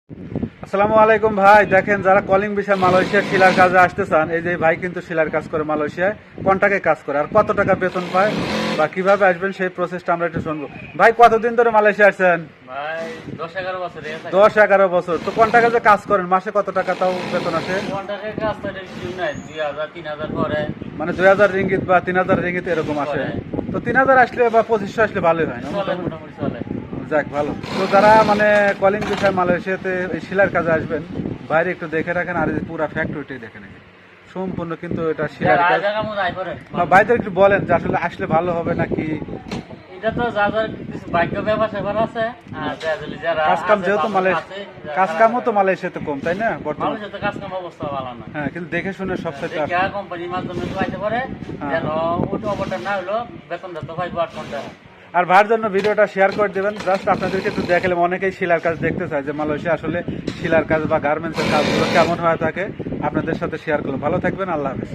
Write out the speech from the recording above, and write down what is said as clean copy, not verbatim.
আসসালামু আলাইকুম ভাই। দেখেন, যারা কলিং বিষয় মালয়েশিয়া শিলার কাজে আসতে চান, এই যে ভাই কিন্তু শিলার কাজ করে মালয়েশিয়ায়, কন্ট্রাক্টে কাজ করে। আর কত টাকা বেতন পায় বা কিভাবে আসবেন সেই প্রসেসটা আমরা একটু শুনবো। ভাই, কতদিন ধরে মালয়েশিয়া আসছেন? ভাই 10-11 বছর 10-11 বছর। তো কন্ট্রাক্টে যে কাজ করেন, মাসে কত টাকা তাও বেতন আসে? কন্ট্রাক্টের কাজ তো এটা কিছু নাই, 2000-3000 করে। মানে 2000 রিঙ্গিত বা 3000 রিঙ্গিত এরকম আসে। তো 3000 আসলে বা 2500 আসলে ভালোই হয় না? চলে, মোটামুটি চলে। যাক, ভালো। তো যারা মানে কলিং বিষয় মালয়েশিয়াতে এই শিলার কাজে আসবেন, বাইরে একটু দেখে রাখেন, আর এই পুরো ফ্যাক্টরিটি দেখে নেবেন সম্পূর্ণ, কিন্তু এটা শিলার কাজ। জায়গা মতো আয় করে বাইরে একটু বলেন যে আসলে আসলে ভালো হবে নাকি। এটা তো যাদের কিছু ভাগ্য ব্যবসা আছে, আর যারা কাজ কাম আছে, যেহেতু বাবা আছে, কাজ কামও তো মালয়েশিয়াতে কম, তাই না বর্তমানে? মানুষের তো কাজ কাম অবস্থা ভালো না। হ্যাঁ, কিন্তু দেখে শুনে সবচেয়ে দেখা কোম্পানির মাধ্যমে তো আইতে পারে, হ্যাঁ। যেন ওটা ওটা না হলো বেতনটা তো পাইবো 8 ঘন্টা। আর ভাইয়ের জন্য ভিডিওটা শেয়ার করে দেবেন। জাস্ট আপনাদেরকে একটু দেখালাম, অনেকেই শিলার কাজ দেখতে চায় যে মালয়েশিয়া আসলে শিলার কাজ বা গার্মেন্টসের কাজগুলো কেমন হয়ে থাকে, আপনাদের সাথে শেয়ার করলাম। ভালো থাকবেন, আল্লাহ হাফেজ।